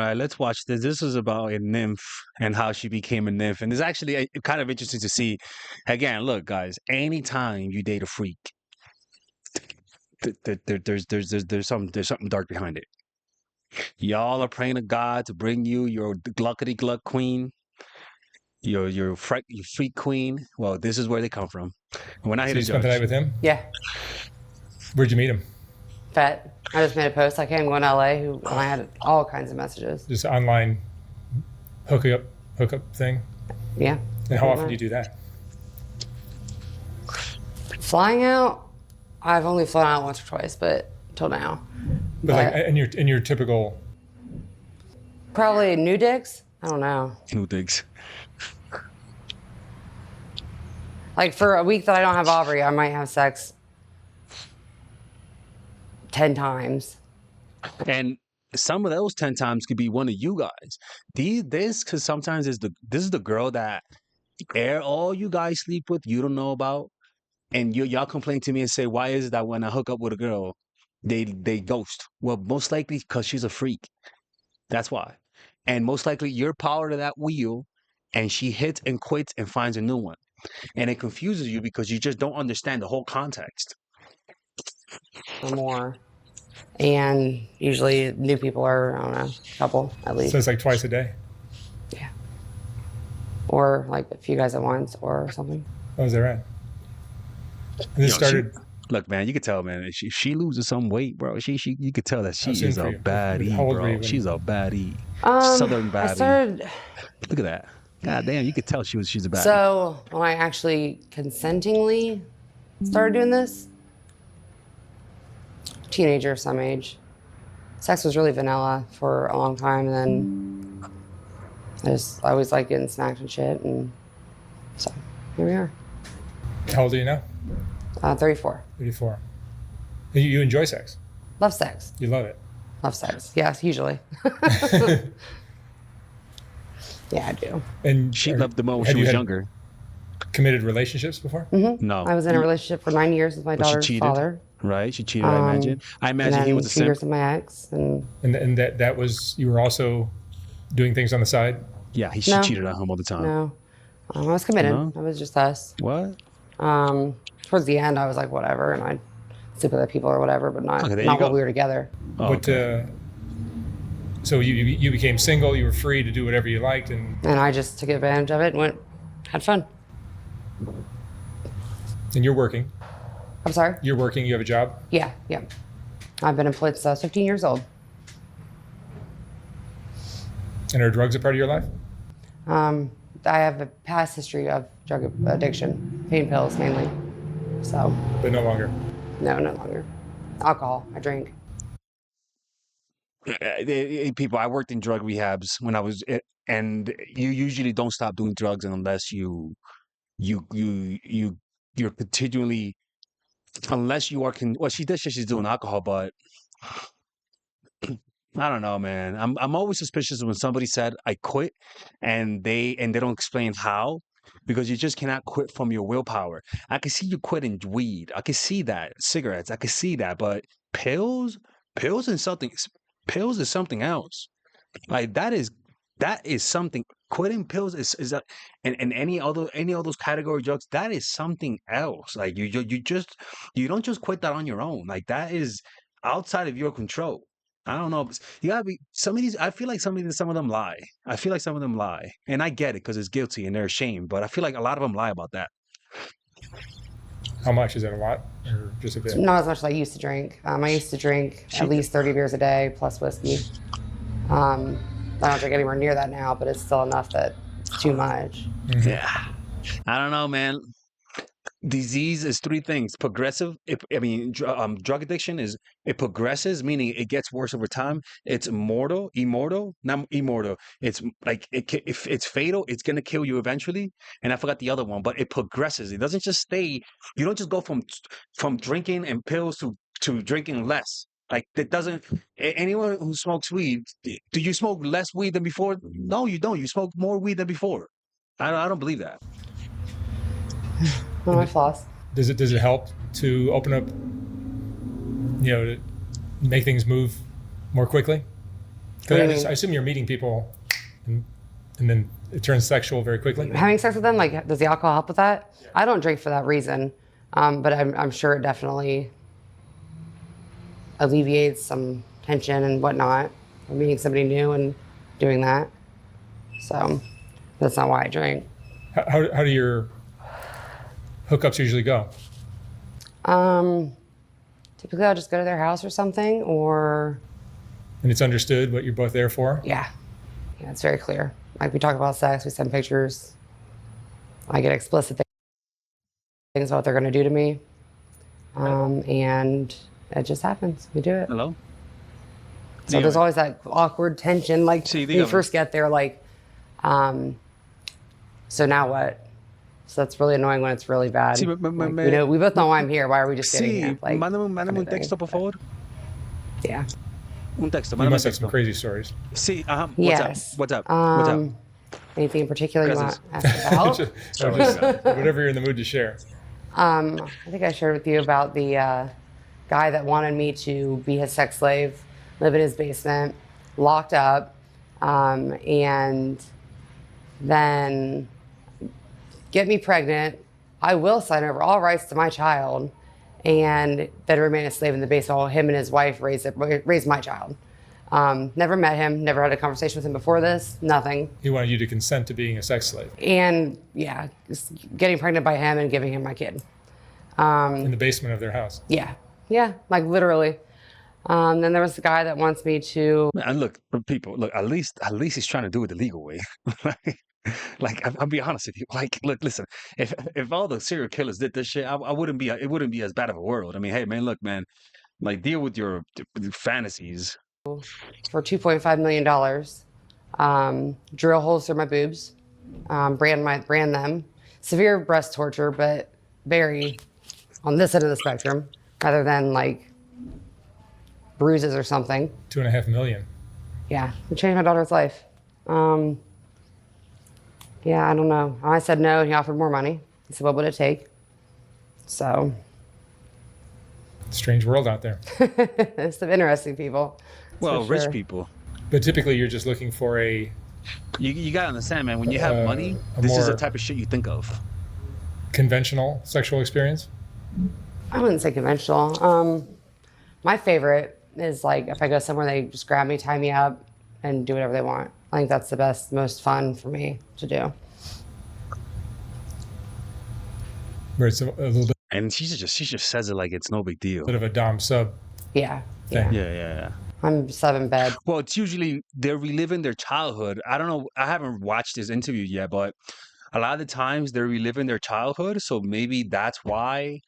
right, let's watch this. This is about a nymph and how she became a nymph. And it's actually kind of interesting to see. Again, look, guys, anytime you date a freak, there's something dark behind it. Y'all are praying to God to bring you your gluckety gluck queen, your freak queen. Well, this is where they come from. We're not So here to you spent the night judge. with him? Yeah. Where'd you meet him? Fet. I just made a post. Like, hey, I'm going to LA. And I had all kinds of messages. Just online hookup thing? Yeah. And how often do you do that? Flying out, I've only flown out once or twice, but till now. But like in your typical. Probably new dicks. I don't know. New digs. Like for a week that I don't have Aubrey, I might have sex 10 times. And some of those 10 times could be one of you guys. This, because sometimes this is the girl that all you guys sleep with, you don't know about. And y'all complain to me and say, why is it that when I hook up with a girl, they ghost? Well, most likely because she's a freak. That's why. And most likely you're power to that wheel, and she hits and quits and finds a new one. And it confuses you because you just don't understand the whole context. Or more. And usually new people are, I don't know, a couple at least. So it's like twice a day? Yeah. Or like a few guys at once or something. Oh, is that right? And this started. Look, man, you could tell, man, if she loses some weight, bro, you could tell that she soon is a for you? baddie, How old were you bro. when- She's a baddie. Southern I baddie. started. Look at that. God damn, you could tell she's a baddie. So when I actually consentingly started doing this, teenager of some age, sex was really vanilla for a long time, and then I always liked getting smacked and shit, and so here we are. How old are you now? 34. 34. And you enjoy sex? Love sex. You love it? Love sex. Yes, usually. Yeah, I do. And she loved the most when had she you was had younger. Committed relationships before? Mm-hmm. No. I was in a relationship for 9 years with my But she daughter's cheated, father. right? She cheated, I imagine. I imagine and he then was a 2 years simp. with my ex. And that was, you were also doing things on the side? Yeah, she No. cheated on him all the time. No. I was committed. No? It was just us. What? Towards the end, I was like, whatever, and I'd sleep with other people or whatever, but not, Okay, there you not go. while we were together. Oh, okay. So you became single, you were free to do whatever you liked, and And I just took advantage of it and had fun. you're working. I'm sorry? You're working, you have a job? Yeah. I've been employed since I was 15 years old. And are drugs a part of your life? I have a past history of drug addiction, pain pills mainly. So, But no longer. no longer. Alcohol, I drink. People, I worked in drug rehabs when I was, and you usually don't stop doing drugs unless you're continually, unless you are well, she does say she's doing alcohol, but I don't know, man. I'm always suspicious when somebody said I quit and they don't explain how, because you just cannot quit from your willpower. I can see you quitting weed. I can see that. Cigarettes, I can see that, but pills is something else. Like that is something. Quitting pills is a, and any of those category drugs, that is something else. Like you don't just quit that on your own. Like that is outside of your control. I don't know. You gotta be some of these. I feel like some of them lie. I feel like some of them lie, and I get it because it's guilty and they're ashamed. But I feel like a lot of them lie about that. How much? Is that a lot or just a bit? Not as much as I used to drink. I used to drink at least 30 beers a day plus whiskey. I don't drink anywhere near that now, but it's still enough that it's too much. Mm-hmm. Yeah, I don't know, man. Disease is three things: progressive. Drug addiction is it progresses, meaning it gets worse over time. It's immortal, not immortal. It's like if it's fatal, it's gonna kill you eventually. And I forgot the other one, but it progresses. It doesn't just stay. You don't just go from drinking and pills to drinking less. Like that doesn't. Anyone who smokes weed, do you smoke less weed than before? No, you don't. You smoke more weed than before. I don't believe that. One of my flaws. Does it help to open up, to make things move more quickly? What do you I mean? assume you're meeting people, and then it turns sexual very quickly. Having sex with them, like, does the alcohol help with that? I don't drink for that reason, but I'm sure it definitely alleviates some tension and whatnot. Meeting somebody new and doing that. So that's not why I drink. How do your hookups usually go? Typically, I'll just go to their house or something, or And it's understood what you're both there for? yeah, it's very clear. Like, we talk about sex, we send pictures. I get explicit things about what they're going to do to me, and it just happens. We do it. Hello? So there's always that awkward tension, like Sí, when you dígame. first get there, like, so now what? So that's really annoying when it's really bad. Sí, Like, we both know why I'm here. Why are we just sitting Sí, here? Like, mándame un kind of thing. texto, por favor. Yeah. Un texto, You mándame un must have some texto. crazy stories. Sí, ajá. Yes. What's up? What's up? Anything in particular you want Gracias. to ask about? Just whatever you're in the mood to share. I think I shared with you about the guy that wanted me to be his sex slave, live in his basement, locked up, and then get me pregnant. I will sign over all rights to my child, and then remain a slave in the basement while him and his wife raise my child. Never met him, never had a conversation with him before this, nothing. He wanted you to consent to being a sex slave And yeah, just getting pregnant by him and giving him my kid. in the basement of their house. Yeah, like literally. Then there was the guy that wants me to. And look, people, look, at least he's trying to do it the legal way. I'll be honest with you. Like, look, listen, if all the serial killers did this shit, I wouldn't be, it wouldn't be as bad of a world. I mean, hey, man, look, man, like, deal with your fantasies. For $2.5 million, drill holes through my boobs, brand them. Severe breast torture, but very on this end of the spectrum, rather than like bruises or something. $2.5 million. Yeah, it changed my daughter's life. Yeah, I don't know. I said no, and he offered more money. He said, what would it take? So, Strange world out there. there's some interesting people. That's Well, for rich sure. people. But typically you're just looking for a You gotta understand, man, when you have money, this is the type of shit you think of. conventional sexual experience. I wouldn't say conventional. My favorite is like if I go somewhere, they just grab me, tie me up, and do whatever they want. I think that's the best, most fun for me to do. Where it's a little And she just says it like it's no big deal. bit of a dom sub Yeah, thing. Yeah. I'm 7 bed. Well, it's usually they're reliving their childhood. I don't know. I haven't watched this interview yet, but a lot of the times they're reliving their childhood. So maybe that's why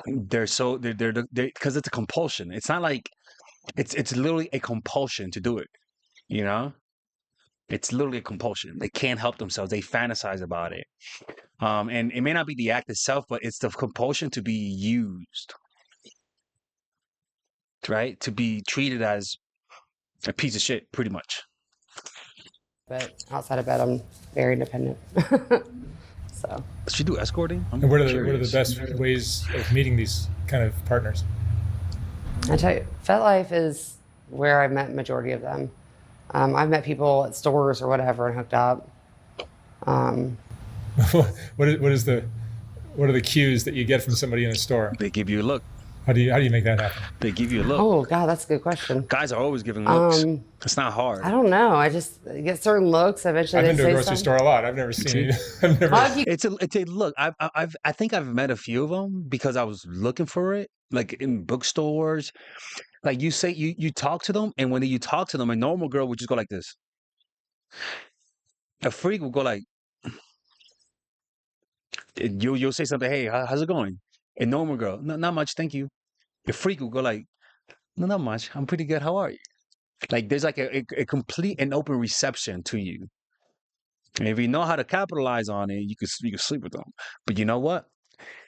they're so they're because it's a compulsion. It's not like it's literally a compulsion to do it. You know, it's literally a compulsion. They can't help themselves. They fantasize about it. And it may not be the act itself, but it's the compulsion to be used, right? To be treated as a piece of shit, pretty much. But outside of bed, I'm very independent. So Does she do escorting? I'm And what are the curious. best ways of meeting these kind of partners? I tell you, FetLife is where I've met majority of them. I've met people at stores or whatever and hooked up. what are the cues that you get from somebody in a store? They give you a look. How do you make that happen? They give you a look. Oh God, that's a good question. Guys are always giving looks. Um, It's not hard. I don't know. I just get certain looks. Eventually, I've they been to a say grocery something. store a lot. I've never seen it. I've never. How have you It's a look. I think I've met a few of them because I was looking for it, like in bookstores. Like you say, you talk to them, and when you talk to them, a normal girl would just go like this. A freak will go like, and you'll say something. Hey, how's it going? A normal girl, no, not much, thank you. A freak will go like, no, not much. I'm pretty good. How are you? Like there's like a complete and open reception to you. And if you know how to capitalize on it, you can sleep with them. But you know what?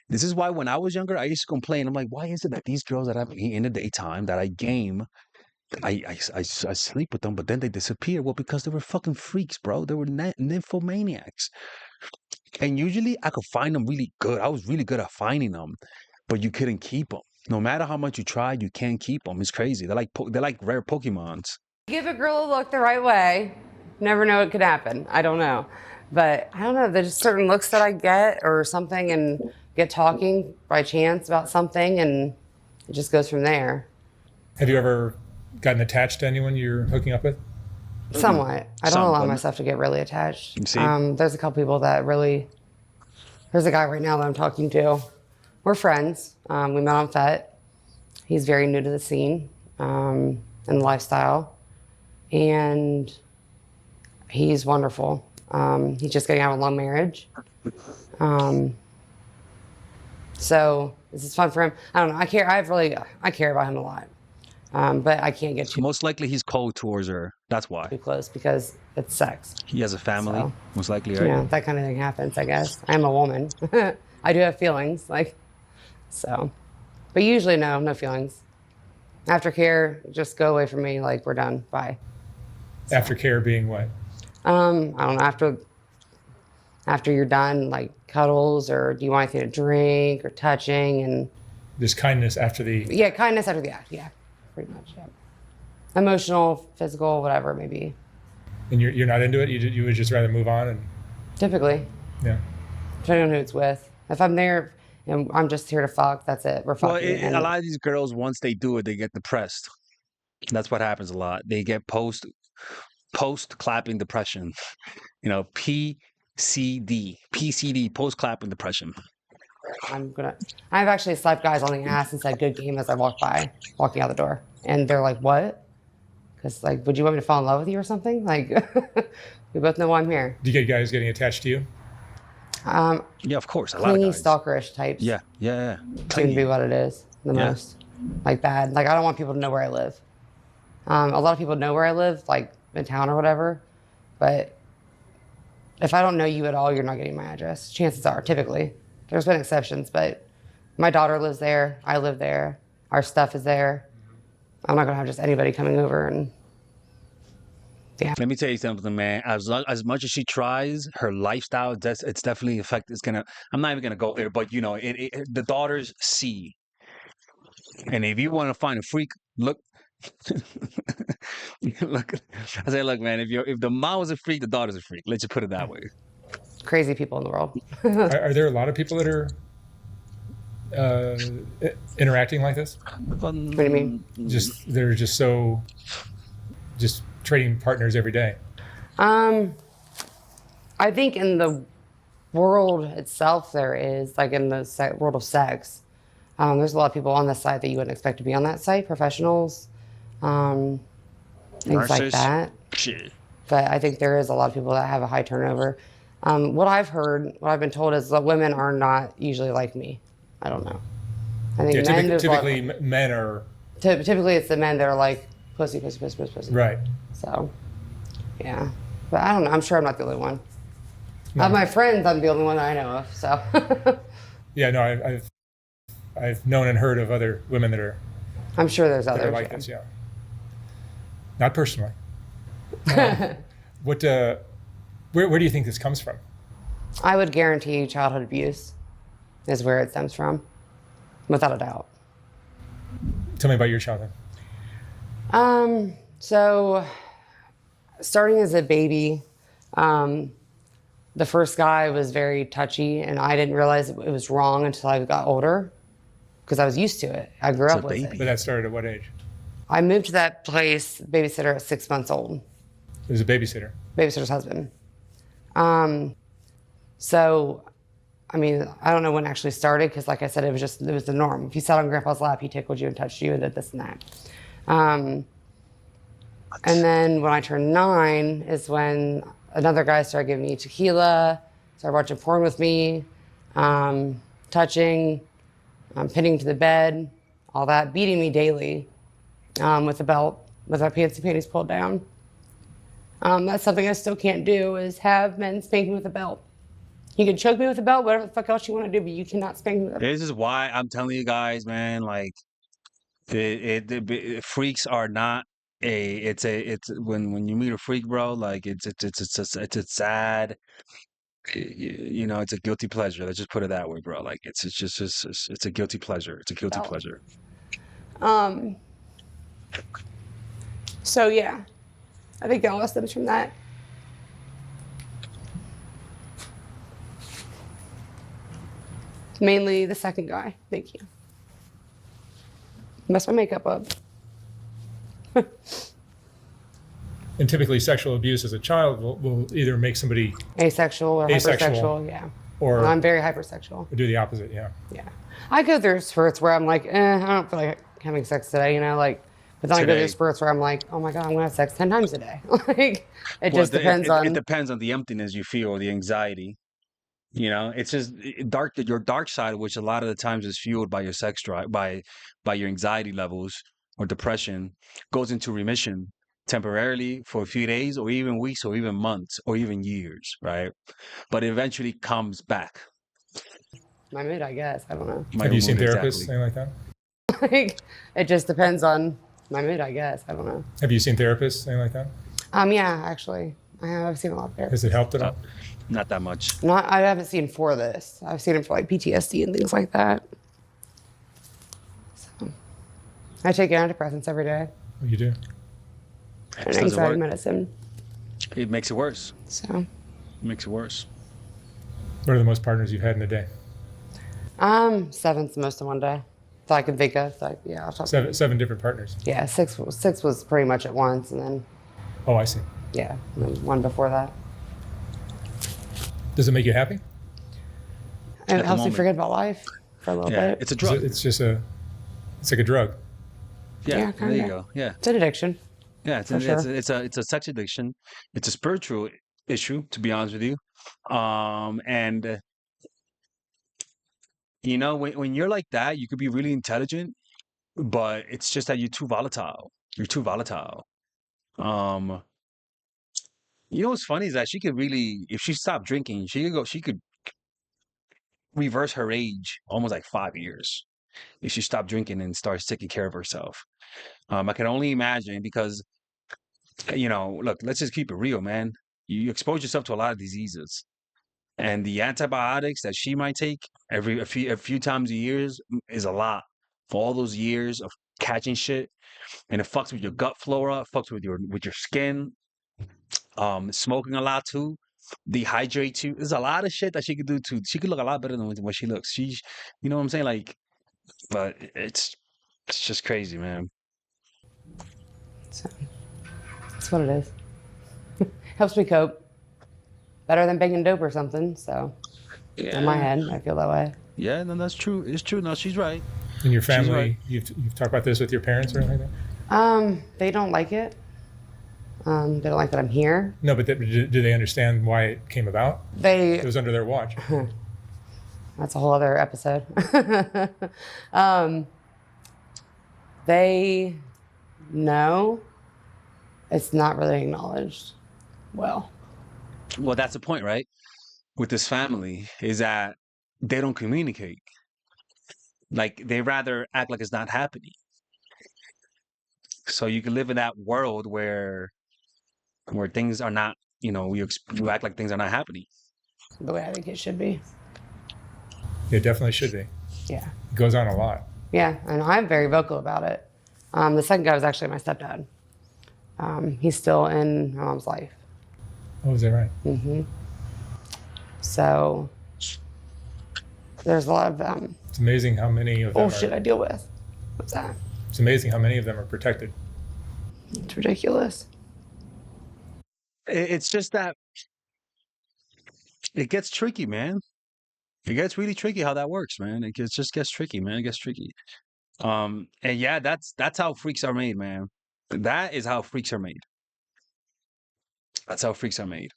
This is why when I was younger, I used to complain. I'm like, why is it that these girls that I've in the daytime that I game, I sleep with them, but then they disappear? Well, because they were fucking freaks, bro. They were nymphomaniacs. And usually I could find them really good. I was really good at finding them, but you couldn't keep them. No matter how much you try, you can't keep them. It's crazy. They're like rare Pokemons. Give a girl a look the right way, never know what could happen. I don't know. But I don't know, there's just certain looks that I get or something and get talking by chance about something and it just goes from there. Have you ever gotten attached to anyone you're hooking up with? Somewhat. I don't allow Somewhat. myself to get really attached. See? There's a couple people that really, there's a guy right now that I'm talking to. We're friends. We met on FET. He's very new to the scene and the lifestyle. And he's wonderful. He's just getting out of a long marriage. So this is fun for him. I don't know. I care about him a lot. But I can't get too Most likely he's cold towards her. That's why. close because it's sex. He has a family, So, most likely, right? Yeah, that kind of thing happens, I guess. I'm a woman. I do have feelings, so. But usually no feelings. Aftercare, just go away from me, we're done, bye. Aftercare being what? I don't know, after you're done, cuddles, or do you want anything to drink or touching, and There's kindness after the. yeah, kindness after the act, yeah, pretty much, yeah. Emotional, physical, whatever it may be. And you're not into it. You would just rather move on and. Typically, Yeah. depending on who it's with. If I'm there and I'm just here to fuck, that's it. We're Well, fucking. And a lot of these girls, once they do it, they get depressed. That's what happens a lot. They get post clapping depression. PCD, post clapping depression. I've actually slapped guys on the ass and said "good game" as I walking out the door, and they're like, "What?" Because would you want me to fall in love with you or something? We both know why I'm here. Do you get guys getting attached to you? Yeah, a lot of Clingy, guys. stalkerish types. Yeah. Seem to Clingy. be what it is the Yeah. most. Bad. I don't want people to know where I live. A lot of people know where I live, in town or whatever. But if I don't know you at all, you're not getting my address. Chances are, typically. There's been exceptions, but my daughter lives there. I live there. Our stuff is there. I'm not gonna have just anybody coming over and. Yeah. Let me tell you something, man. As much as she tries, her lifestyle, it's definitely I'm not even gonna go there, but the daughters see. And if you want to find a freak, look. Look, I say, look, man. If the mom was a freak, the daughter's a freak. Let's just put it that way. Crazy people in the world. Are there a lot of people that are interacting like this? What do you mean? They're just trading partners every day. I think in the world itself, there is in the world of sex. There's a lot of people on this site that you wouldn't expect to be on that site, professionals, things like Narcissists. that. Shit. But I think there is a lot of people that have a high turnover. What I've been told is that women are not usually like me. I don't know. I think Yeah, men. typically men are. Typically, it's the men that are pussy, pussy, pussy, pussy, pussy. Right. So, yeah. But I don't know. I'm sure I'm not the only one. No. Of my friends, I'm the only one that I know of. So. Yeah, no, I've known and heard of other women that are I'm sure there's that are others. like this. Yeah. Not personally. What? Where do you think this comes from? I would guarantee childhood abuse is where it stems from, without a doubt. Tell me about your childhood. So starting as a baby, the first guy was very touchy, and I didn't realize it was wrong until I got older, because I was used to it. I grew up with it. But that started at what age? I moved to that place, babysitter, at 6 months old. It was a babysitter. Babysitter's husband. So, I don't know when it actually started, because like I said, it was the norm. If you sat on grandpa's lap, he tickled you and touched you and did this and that. And then when I turned 9 is when another guy started giving me tequila, started watching porn with me, touching, pinning to the bed, all that, beating me daily with a belt, with my pants and panties pulled down. That's something I still can't do, is have men spank me with a belt. You can choke me with a belt, whatever the fuck else you want to do, but you cannot spank me with a belt. This is why I'm telling you guys, man. The freaks are not it's when you meet a freak, bro. It's a sad. It's a guilty pleasure. Let's just put it that way, bro. It's a guilty pleasure. It's a guilty pleasure. So yeah, I think it all stems from that. Mainly the second guy. Thank you. Mess my makeup up. And typically, sexual abuse as a child will either make somebody Asexual or Asexual. hypersexual. Yeah. or I'm very hypersexual. do the opposite. Yeah. Yeah. I go through spurts where I'm like, I don't feel like having sex today, you know, like, but then I go Today. through spurts where I'm like, oh my God, I'm going to have sex 10 times a day. Like, it Well, just depends on. it depends on the emptiness you feel or the anxiety. You know, it's just your dark side, which a lot of the times is fueled by your sex drive, by your anxiety levels or depression, goes into remission temporarily for a few days or even weeks or even months or even years, right? But it eventually comes back. My mood, I guess. I don't know. My Have you seen mood, therapists, exactly. anything like that? Like, it just depends on my mood, I guess. I don't know. Have you seen therapists, anything like that? Yeah, actually, I've seen a lot there. Has it helped at all? Not that much. I haven't seen for this. I've seen it for like PTSD and things like that. So, I take antidepressants every day Oh, you do? and Does it anxiety work? medicine. It makes it worse. So, It makes it worse. What are the most partners you've had in a day? 7's the most in one day that I can think of. Like, yeah, I'll talk. Seven different partners. Yeah, six was pretty much at once, and then Oh, I see. yeah, and then one before that. Does it make you happy? And At it the helps me moment. forget about life for a little Yeah, bit. it's a Is drug. it- It's just it's like a drug. Yeah, Yeah, there you kinda. go. Yeah, It's an addiction. yeah. For sure. It's a sex addiction. It's a spiritual issue, to be honest with you. And you know, when you're like that, you could be really intelligent, but it's just that you're too volatile. You're too volatile. Um, you know what's funny is that she could really, if she stopped drinking, she could reverse her age almost like 5 years if she stopped drinking and starts taking care of herself. I can only imagine because, you know, look, let's just keep it real, man. You expose yourself to a lot of diseases, and the antibiotics that she might take a few times a year is a lot for all those years of catching shit, and it fucks with your gut flora, it fucks with your skin. Smoking a lot too, dehydrate you. There's a lot of shit that she could do too. She could look a lot better than what she looks. You know what I'm saying? Like, but it's just crazy, man. So that's what it is. Helps me cope better than banging dope or something. So in my head, I feel that way. Yeah, no, that's true. It's true. No, she's right. In your family, right. you've talked about this with your parents or anything like that? They don't like it. They don't like that I'm here. No, but do they understand why it came about? It was under their watch. That's a whole other episode. They know it's not really acknowledged well. Well, that's the point, right? With this family is that they don't communicate. Like they rather act like it's not happening. So you can live in that world where things are not, you know, you act like things are not happening. The way I think it should be. It definitely should be. Yeah. It goes on a lot. Yeah, and I'm very vocal about it. The second guy was actually my stepdad. He's still in my mom's life. Oh, is that right? So there's a lot of It's amazing how many of them bullshit I deal with. What's that? It's amazing how many of them are protected. It's ridiculous. It's just that it gets tricky, man. It gets really tricky how that works, man. Just gets tricky, man. It gets tricky. And yeah, that's how freaks are made, man. That is how freaks are made. That's how freaks are made.